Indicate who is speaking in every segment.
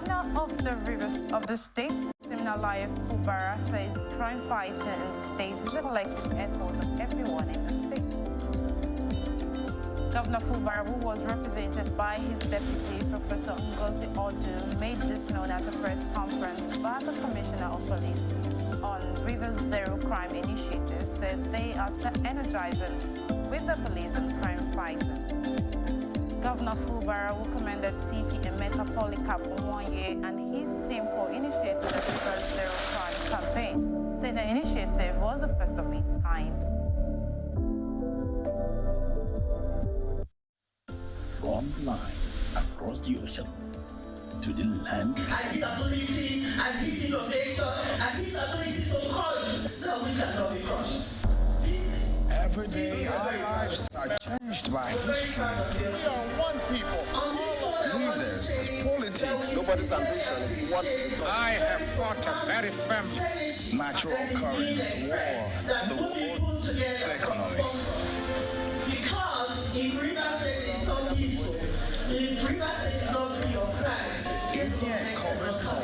Speaker 1: Governor of the state, Siminalayi Fubara, says crime fighting in the state is a collective effort of everyone in the state. Governor Fubara, who was represented by his deputy, Professor Ngozi Odu, made this known at a press conference by the Commissioner of Police on Rivers Zero Crime Initiative, said they are energizing with the police in crime fighting. Governor Fubara, who commended CP Emeka Polycarp Nwoye and his team for initiating the Rivers Zero Crime campaign, said the initiative was the first of its kind.
Speaker 2: From line across the ocean to the land.
Speaker 3: And his ability and his innovation and his ability to crush that we cannot be crushed.
Speaker 4: Every day our lives are changed by history.
Speaker 5: We are one people.
Speaker 4: Leaders, politics.
Speaker 5: Nobody's ambition is what
Speaker 4: I have fought a very family. Natural occurrence, war, the world economy.
Speaker 3: Because if Rivers State is not peaceful, if Rivers State is not free of crime,
Speaker 4: ATN covers all on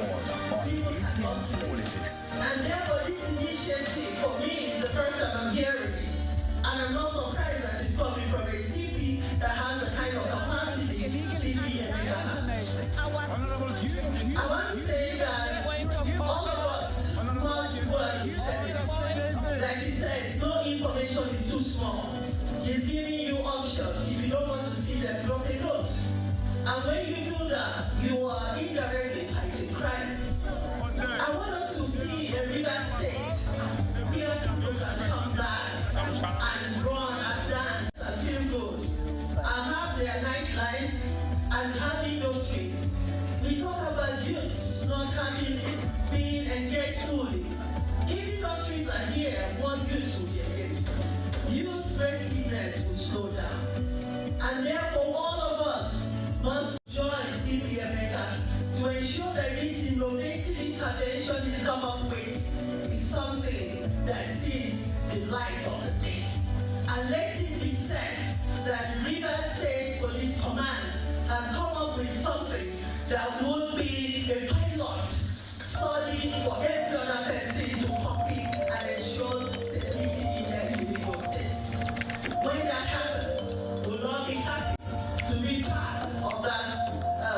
Speaker 4: ATN politics.
Speaker 3: And therefore this initiative for me is the first time I'm hearing it. And I'm not surprised that it's coming from a CP that has the kind of capacity CP and has. I want to say that all of us must work, he said. Like he says, no information is too small. He's giving you options. If you don't want to see them, drop a note. And when you do that, you are indirectly fighting crime. I want us to see a River State where people can come back and run and dance and feel good and have their nightlives and have industries. We talk about youths not being engaged fully. If industries are here, more youths will be engaged. Youth restlessness will slow down. And therefore, all of us must join CP Emeka to ensure that this innovative intervention is come up with is something that sees the light of the day. And let it be said that Rivers State Police Command has come up with something that would be a pilot study for every other person to copy and ensure stability in their individual states. When that happens, we'll all be happy to be part of that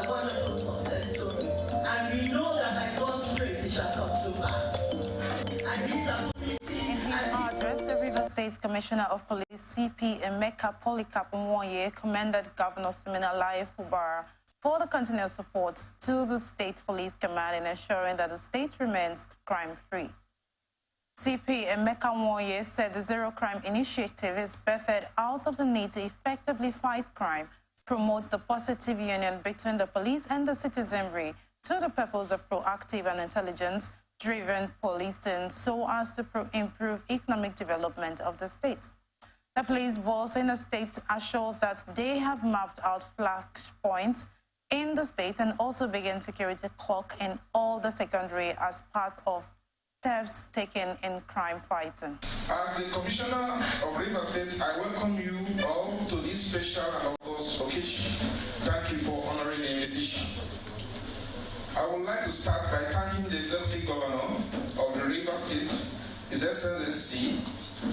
Speaker 3: wonderful success story. And we know that by God's grace it shall come to pass. And
Speaker 1: State Commissioner of Police CP Emeka Polycarp Nwoye commended Governor Siminalayi Fubara for the continuous support to the State Police Command in ensuring that the state remains crime-free. CP Emeka Nwoye said the Zero Crime Initiative is birthed out of the need to effectively fight crime, promote the positive union between the police and the citizenry to the purpose of proactive and intelligence-driven policing so as to improve economic development of the state. The police boss in the state assured that they have mapped out flashpoints in the state and also began security clock in all the secondary as part of steps taken in crime fighting.
Speaker 6: As the Commissioner of Rivers State, I welcome you all to this special and august occasion. Thank you for honoring the invitation. I would like to start by thanking the Executive Governor of the Rivers State, His Excellency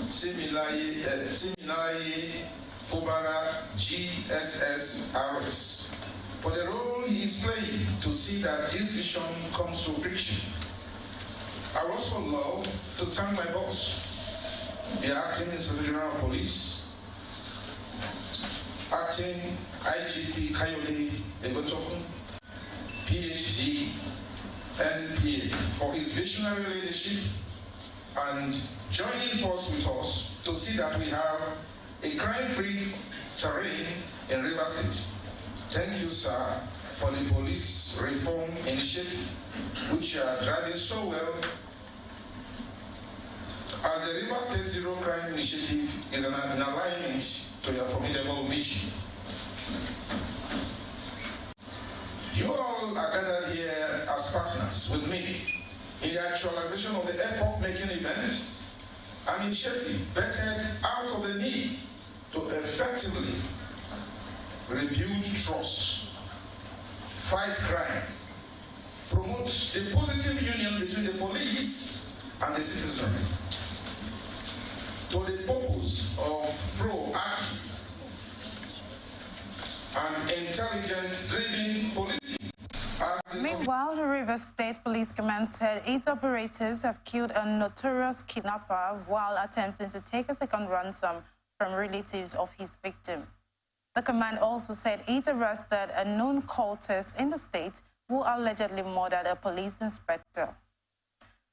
Speaker 6: Siminalayi Fubara GSS-RS, for the role he is playing to see that this vision comes to fruition. I would also love to thank my boss, the Acting Inspector General of Police, Acting IGP Kayode Egotokun, PhD, NPA, for his visionary leadership and joining force with us to see that we have a crime-free terrain in Rivers State. Thank you, sir, for the police reform initiative, which you are driving so well. As the Rivers State Zero Crime Initiative is an alignment to your formidable vision. You all are gathered here as partners with me in the actualization of the epoch-making event, an initiative birthed out of the need to effectively rebuild trust, fight crime, promote the positive union between the police and the citizenry to the purpose of proactive and intelligence-driven policing.
Speaker 1: Meanwhile, the Rivers State Police Command said 8 operatives have killed a notorious kidnapper while attempting to take a second ransom from relatives of his victim. The command also said it arrested a known cultist in the state who allegedly murdered a police inspector.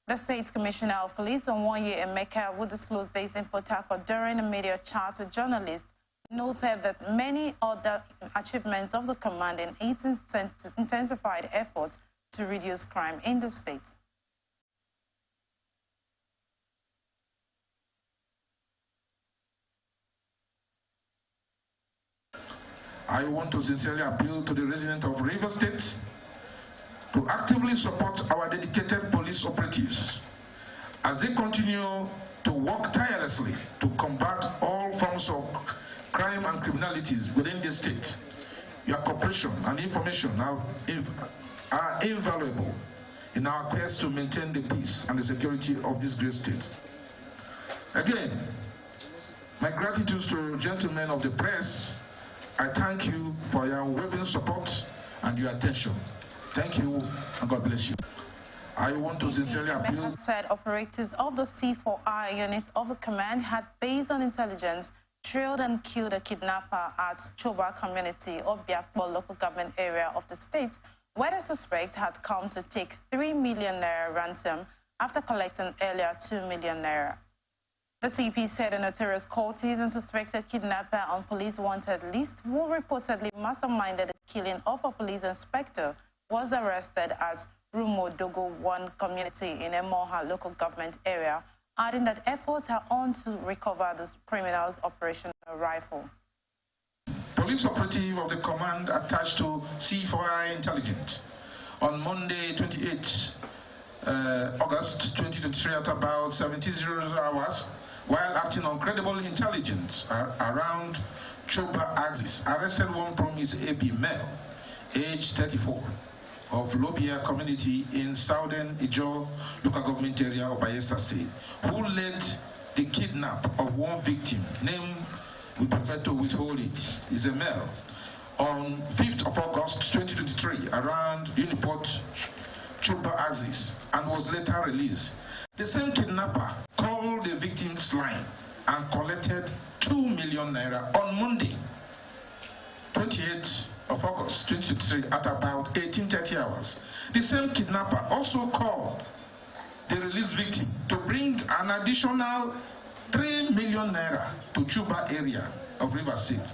Speaker 1: The State Commissioner of Police, Onwoye Emeka, who disclosed this in Port Harcourt during a media chat with journalists, noted that many other achievements of the command in its intensified efforts to reduce crime in the state.
Speaker 6: I want to sincerely appeal to the residents of River State to actively support our dedicated police operatives as they continue to work tirelessly to combat all forms of crime and criminalities within the state. Your cooperation and information are invaluable in our quest to maintain the peace and the security of this great state. Again, my gratitude to gentlemen of the press. I thank you for your unwavering support and your attention. Thank you, and God bless you. I want to sincerely appeal.
Speaker 1: Said operatives of the C4I unit of the command had, based on intelligence, trailed and killed a kidnapper at Choba community of Biakpo local government area of the state, where the suspect had come to take 3 million naira ransom after collecting earlier 2 million naira. The CP said a notorious cultist and suspected kidnapper on police wanted list, who reportedly masterminded the killing of a police inspector, was arrested at Rumodogo 1 community in Emoha local government area, adding that efforts are on to recover the criminal's operational rifle.
Speaker 6: Police operative of the command attached to C4I Intelligence on Monday, 28 August 2023 at about 17:00 hours, while acting on credible intelligence around Choba axis, arrested one promised AB male, age 34, of Lobia community in southern Ijo local government area of Bayelsa State, who led the kidnap of one victim, name we prefer to withhold it, is a male, on 5th of August 2023 around Uniport Choba axis, and was later released. The same kidnapper called the victim's line and collected 2 million naira on Monday, 28th of August 2023 at about 18:30 hours. The same kidnapper also called the released victim to bring an additional 3 million naira to Chuba area of River State,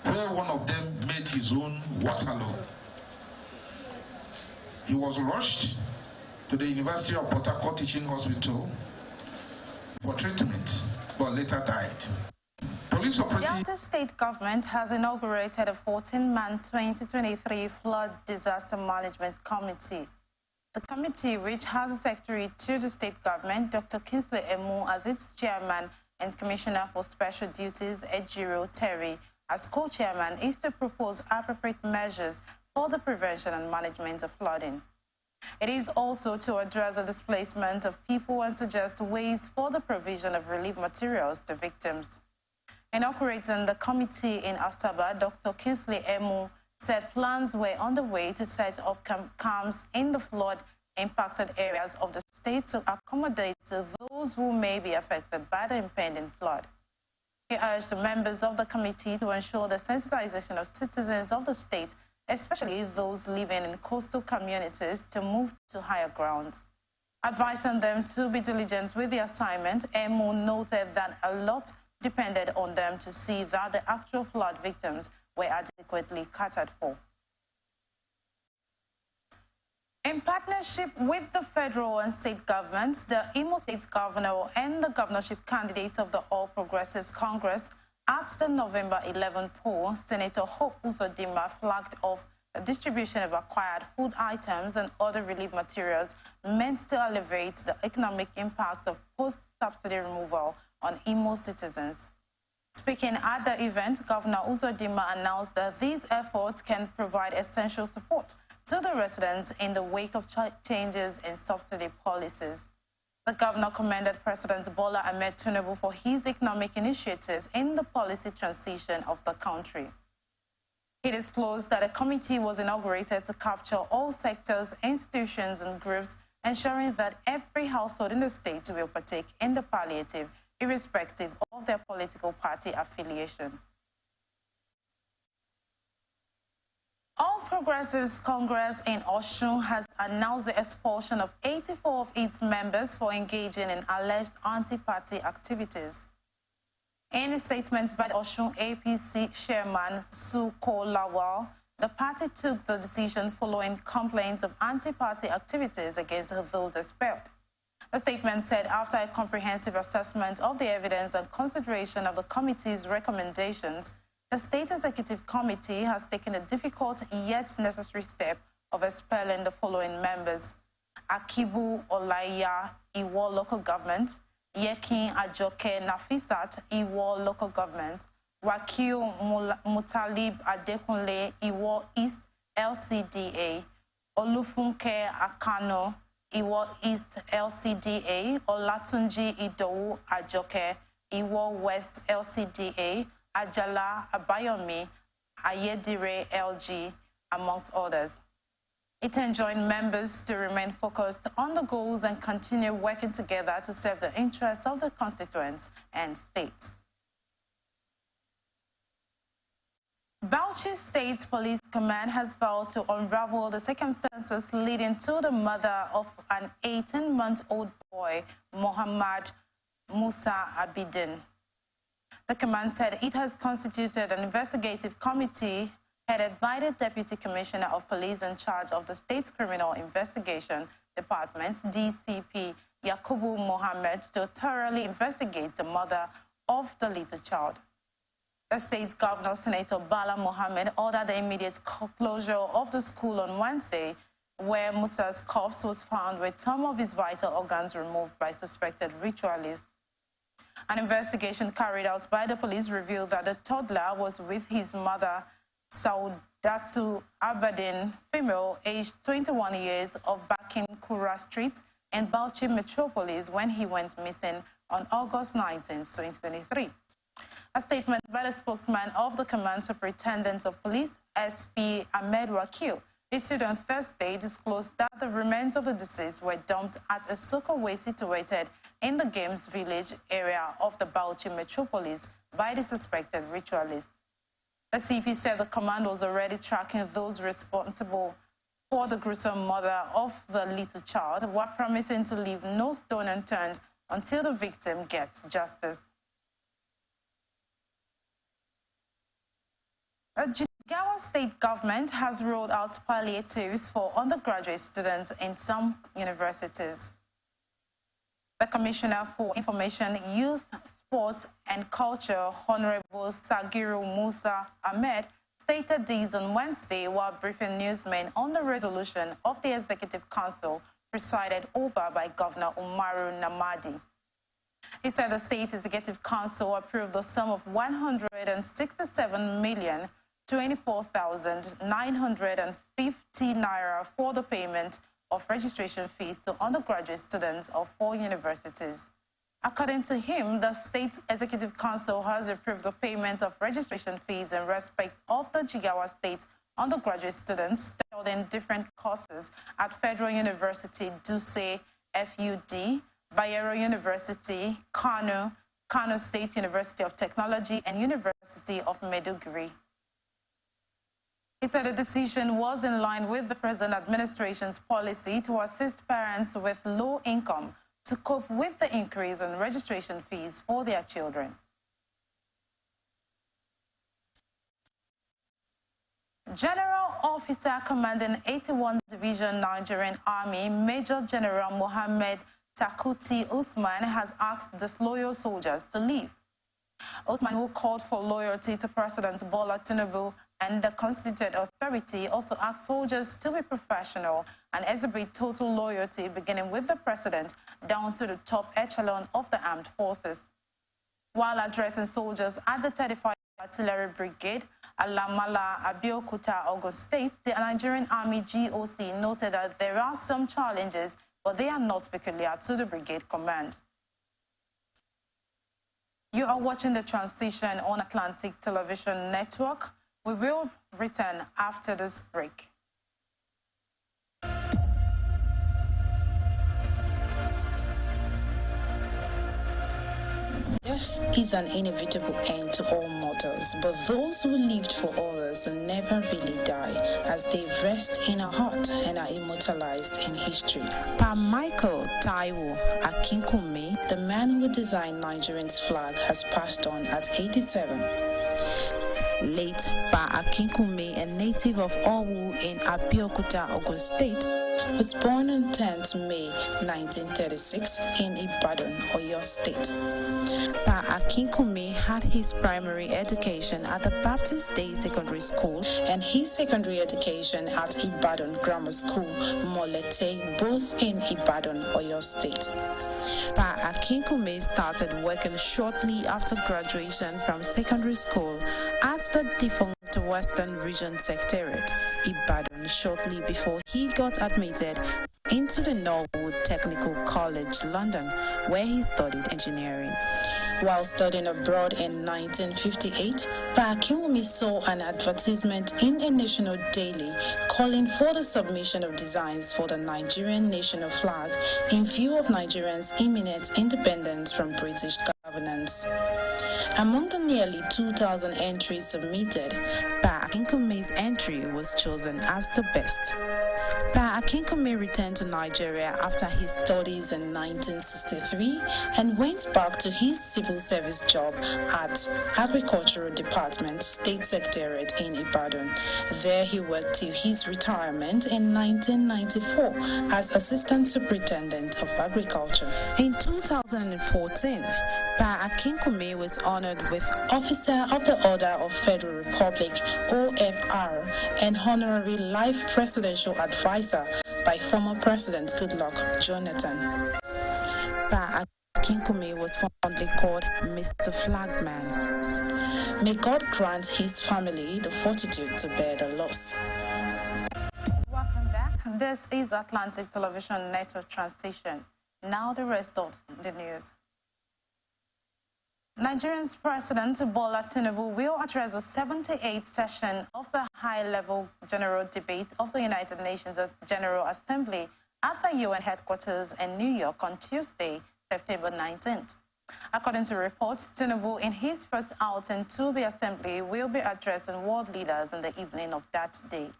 Speaker 6: where one of them made his own Waterloo. He was rushed to the University of Port Harcourt Teaching Hospital for treatment, but later died. Police operative.
Speaker 1: The Delta State government has inaugurated a 14-man 2023 Flood Disaster Management Committee. The committee, which has a secretary to the state government, Dr. Kingsley Emu, as its chairman, and Commissioner for Special Duties, Ejiro Terry, as co-chairman, is to propose appropriate measures for the prevention and management of flooding. It is also to address the displacement of people and suggest ways for the provision of relief materials to victims. Inaugurating the committee in Asaba, Dr. Kingsley Emu said plans were underway to set up camps in the flood-impacted areas of the state to accommodate those who may be affected by the impending flood. He urged the members of the committee to ensure the sensitization of citizens of the state, especially those living in coastal communities, to move to higher grounds. Advising them to be diligent with the assignment, Emu noted that a lot depended on them to see that the actual flood victims were adequately catered for. In partnership with the federal and state governments, the Imo State Governor and the governorship candidates of the All Progressives Congress at the November 11 poll, Senator Hope Uzodimma flagged off the distribution of acquired food items and other relief materials meant to alleviate the economic impact of post-subsidy removal on Imo citizens. Speaking at the event, Governor Uzodimma announced that these efforts can provide essential support to the residents in the wake of changes in subsidy policies. The governor commended President Bola Ahmed Tinubu for his economic initiatives in the policy transition of the country. He disclosed that a committee was inaugurated to capture all sectors, institutions, and groups, ensuring that every household in the state will partake in the palliative, irrespective of their political party affiliation. All Progressives Congress in Osun has announced the expulsion of 84 of its members for engaging in alleged anti-party activities. In a statement by the Osun APC chairman Suko Lawal, the party took the decision following complaints of anti-party activities against those expelled. The statement said after a comprehensive assessment of the evidence and consideration of the committee's recommendations, the State Executive Committee has taken a difficult yet necessary step of expelling the following members: Akibu Olaiya, Iwo Local Government; Yekin Ajoke Nafisat, Iwo Local Government; Wakil Mutalib Adekunle, Iwo East LCDA; Olufunke Akano, Iwo East LCDA; Olatunji Idowu Ajoke, Iwo West LCDA; Ajala Abayomi, Ayedire LG, amongst others. It enjoined members to remain focused on the goals and continue working together to serve the interests of the constituents and states. Bauchi State Police Command has vowed to unravel the circumstances leading to the murder of an 18-month-old boy, Muhammad Musa Abidin. The command said it has constituted an investigative committee headed by the Deputy Commissioner of Police in charge of the State Criminal Investigation Department, DCP Yakubu Mohammed, to thoroughly investigate the murder of the little child. The state governor, Senator Bala Mohammed, ordered the immediate closure of the school on Wednesday, where Musa's corpse was found with some of his vital organs removed by suspected ritualists. An investigation carried out by the police revealed that the toddler was with his mother, Saudatu Abadin, female, aged 21 years, of Bakin Kura Street in Bauchi Metropolis when he went missing on August 19, 2023. A statement by the spokesman of the Command Superintendent of Police, SP Ahmed Wakil, issued on Thursday, disclosed that the remains of the deceased were dumped at a soakaway situated in the Games Village area of the Bauchi Metropolis by the suspected ritualists. The CP said the command was already tracking those responsible for the gruesome murder of the little child, while promising to leave no stone unturned until the victim gets justice. The Jigawa state government has rolled out palliatives for undergraduate students in some universities. The Commissioner for Information, Youth, Sports and Culture, Honorable Sagiru Musa Ahmed, stated this on Wednesday while briefing newsmen on the resolution of the Executive Council presided over by Governor Umaru Namadi. He said the State Executive Council approved the sum of 167,024,950 naira for the payment of registration fees to undergraduate students of 4 universities. According to him, the State Executive Council has approved the payment of registration fees in respect of the Jigawa State undergraduate students studying different courses at Federal University Dutse, FUD, Bayero University, Kano, Kano State University of Technology, and University of Maiduguri. He said the decision was in line with the present administration's policy to assist parents with low income to cope with the increase in registration fees for their children. General Officer Commanding 81st Division Nigerian Army, Major General Mohammed Takuti Usman, has asked disloyal soldiers to leave. Usman, who called for loyalty to President Bola Tinubu and the constituted authority, also asked soldiers to be professional and exhibit total loyalty, beginning with the president down to the top echelon of the armed forces. While addressing soldiers at the 35 Artillery Brigade, Alamala, Abeokuta, Ogun State, the Nigerian Army GOC noted that there are some challenges, but they are not peculiar to the brigade command. You are watching the transition on Atlantic Television Network. We will return after this break.
Speaker 7: Death is an inevitable end to all mortals, but those who lived for others never really die, as they rest in our heart and are immortalized in history. Pa Michael Taiwo Akinkunmi, the man who designed Nigerian's flag, has passed on at 87. Late Pa Akinkunmi, a native of Owu in Abeokuta, Ogun State, was born on 10th May 1936 in Ibadan, Oyo State. Pa Akinkunmi had his primary education at the Baptist Day Secondary School and his secondary education at Ibadan Grammar School, Molete, both in Ibadan, Oyo State. Pa Akinkunmi started working shortly after graduation from secondary school at the defunct Western Region Secretariat, Ibadan, shortly before he got admitted into the Norwood Technical College, London, where he studied engineering. While studying abroad in 1958, Pa Akinkunmi saw an advertisement in a national daily calling for the submission of designs for the Nigerian national flag in view of Nigerians' imminent independence from British governance. Among the nearly 2,000 entries submitted, Pa Akinkunmi's entry was chosen as the best. Pa Akinkunmi returned to Nigeria after his studies in 1963 and went back to his civil service job at Agricultural Department, State Secretariat in Ibadan. There he worked till his retirement in 1994 as Assistant Superintendent of Agriculture. In 2014, Pa Akinkunmi was honored with Officer of the Order of Federal Republic, OFR, and Honorary Life Presidential Advisor by former President Goodluck Jonathan. Pa Akinkunmi was fondly called Mr. Flagman. May God grant his family the fortitude to bear the loss.
Speaker 1: Welcome back. This is Atlantic Television Network Transition. Now the rest of the news. Nigeria's President Bola Tinubu will address the 78th session of the high-level general debate of the United Nations General Assembly at the UN headquarters in New York on Tuesday, September 19th. According to reports, Tinubu, in his first outing to the Assembly, will be addressing world leaders in the evening of that day.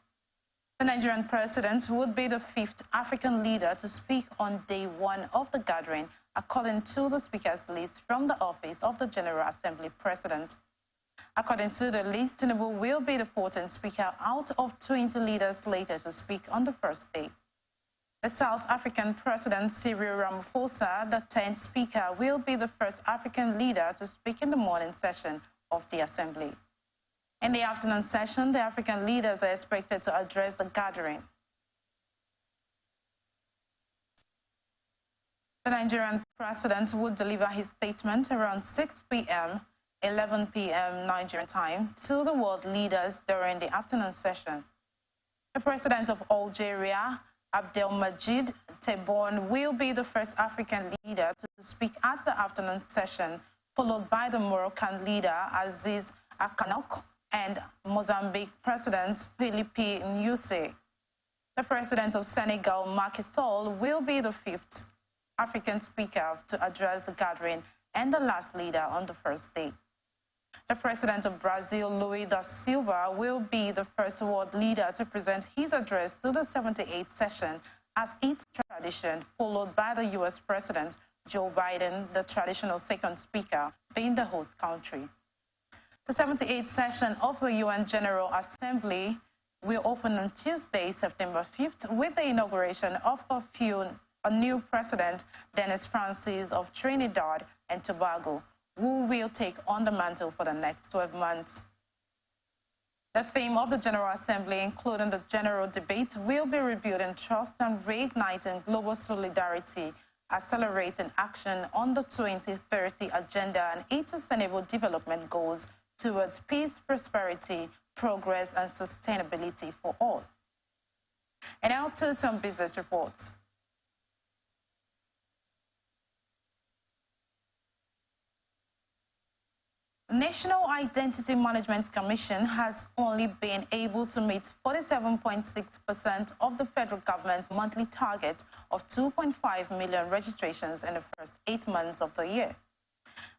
Speaker 1: The Nigerian president would be the fifth African leader to speak on day one of the gathering, according to the speaker's list from the office of the General Assembly President. According to the list, Tinubu will be the 14th speaker out of 20 leaders slated to speak on the first day. The South African President Cyril Ramaphosa, the 10th speaker, will be the first African leader to speak in the morning session of the Assembly. In the afternoon session, the African leaders are expected to address the gathering. The Nigerian president would deliver his statement around 6 p.m., 11 p.m. Nigerian time to the world leaders during the afternoon session. The president of Algeria, Abdelmajid Tebboune, will be the first African leader to speak at the afternoon session, followed by the Moroccan leader, Aziz Akanok, and Mozambique President Filipe Nyusi. The president of Senegal, Macky Sall, will be the fifth African speaker to address the gathering and the last leader on the first day. The president of Brazil, Luiz da Silva, will be the first world leader to present his address to the 78th session as its tradition, followed by the U.S. President Joe Biden, the traditional second speaker, being the host country. The 78th session of the UN General Assembly will open on Tuesday, September 5th, with the inauguration of a new president, Dennis Francis of Trinidad and Tobago, who will take on the mantle for the next 12 months. The theme of the General Assembly, including the general debate, will be rebuilding trust and reigniting global solidarity, accelerating action on the 2030 Agenda and its Sustainable Development Goals towards peace, prosperity, progress, and sustainability for all. And now to some business reports. National Identity Management Commission has only been able to meet 47.6% of the federal government's monthly target of 2.5 million registrations in the first 8 months of the year.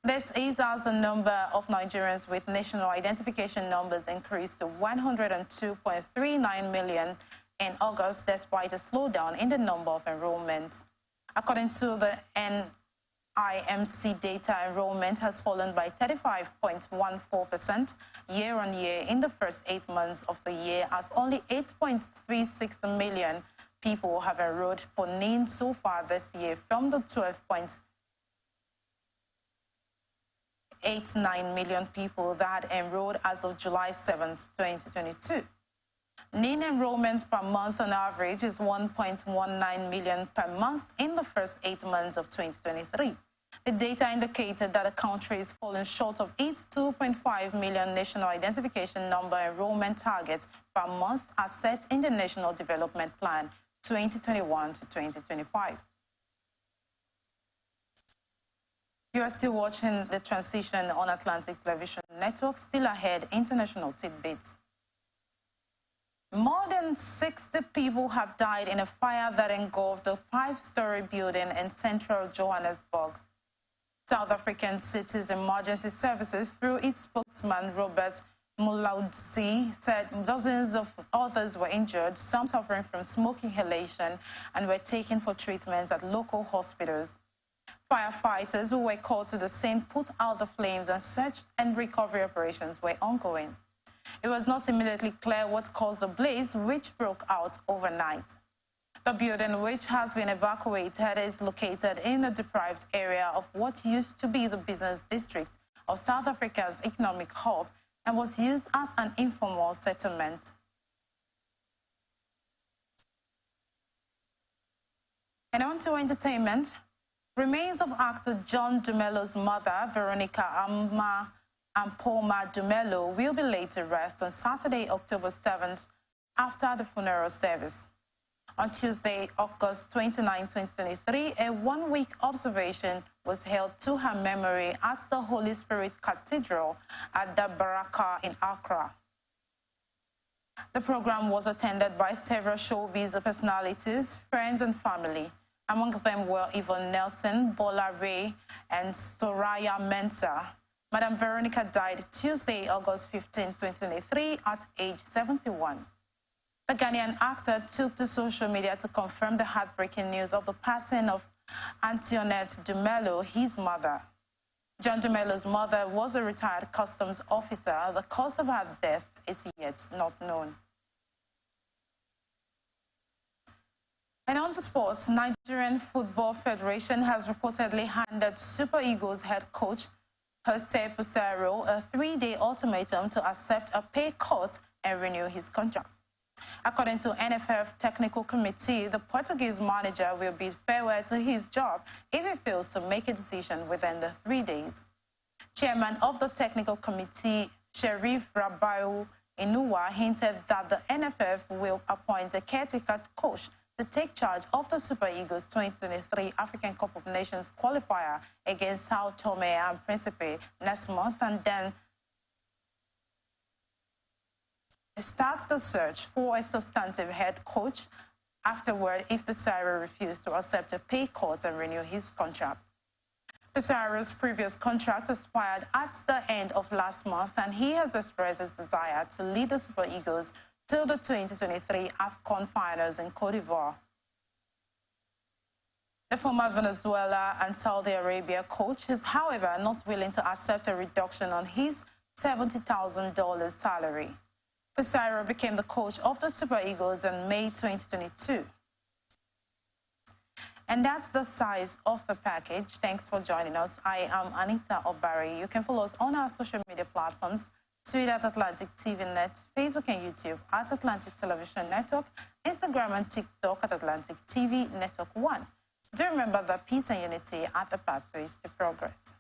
Speaker 1: This is as the number of Nigerians with national identification numbers increased to 102.39 million in August, despite a slowdown in the number of enrollments. According to the IMC data, enrollment has fallen by 35.14% year-on-year in the first 8 months of the year, as only 8.36 million people have enrolled for NIN so far this year from the 12.89 million people that had enrolled as of July 7, 2022. NIN enrollment per month on average is 1.19 million per month in the first 8 months of 2023. The data indicated that the country is falling short of its 2.5 million national identification number enrollment target per month as set in the National Development Plan 2021 to 2025. You are still watching The Transition on Atlantic Television Network. Still ahead, international tidbits. More than 60 people have died in a fire that engulfed a 5-story building in central Johannesburg. South African City's Emergency Services, through its spokesman Robert Mulaudzi, said dozens of others were injured, some suffering from smoke inhalation, and were taken for treatment at local hospitals. Firefighters who were called to the scene put out the flames, and search and recovery operations were ongoing. It was not immediately clear what caused the blaze, which broke out overnight. The building, which has been evacuated, is located in a deprived area of what used to be the business district of South Africa's economic hub and was used as an informal settlement. And on to entertainment. Remains of actor John Dumelo's mother, Veronica Ampoma Dumelo, will be laid to rest on Saturday, October 7th, after the funeral service. On Tuesday, August 29, 2023, a one-week observation was held to her memory at the Holy Spirit Cathedral at the Baraka in Accra. The program was attended by several showbiz personalities, friends, and family. Among them were Yvonne Nelson, Bola Ray, and Soraya Mensah. Madam Veronica died Tuesday, August 15, 2023, at age 71. The Ghanaian actor took to social media to confirm the heartbreaking news of the passing of Antoinette Dumelo, his mother. John Dumelo's mother was a retired customs officer. The cause of her death is yet not known. And on to sports, Nigerian Football Federation has reportedly handed Super Eagles head coach Jose Pizarro a 3-day ultimatum to accept a pay cut and renew his contract. According to NFF Technical Committee, the Portuguese manager will bid farewell to his job if he fails to make a decision within the 3 days. Chairman of the Technical Committee, Sheriff Rabiu Inuwa, hinted that the NFF will appoint a caretaker coach to take charge of the Super Eagles 2023 African Cup of Nations qualifier against Sao Tome and Principe next month, and then starts the search for a substantive head coach afterward if Pizarro refused to accept a pay cut and renew his contract. Pizarro's previous contract expired at the end of last month, and he has expressed his desire to lead the Super Eagles to the 2023 AFCON finals in Cote d'Ivoire. The former Venezuela and Saudi Arabia coach is, however, not willing to accept a reduction on his $70,000 salary. Pizarro became the coach of the Super Eagles in May 2022. And that's the size of the package. Thanks for joining us. I am Anita Obari. You can follow us on our social media platforms: Twitter at Atlantic TV Net, Facebook and YouTube at Atlantic Television Network, Instagram and TikTok at Atlantic TV Network 1. Do remember that peace and unity are the pathways to progress.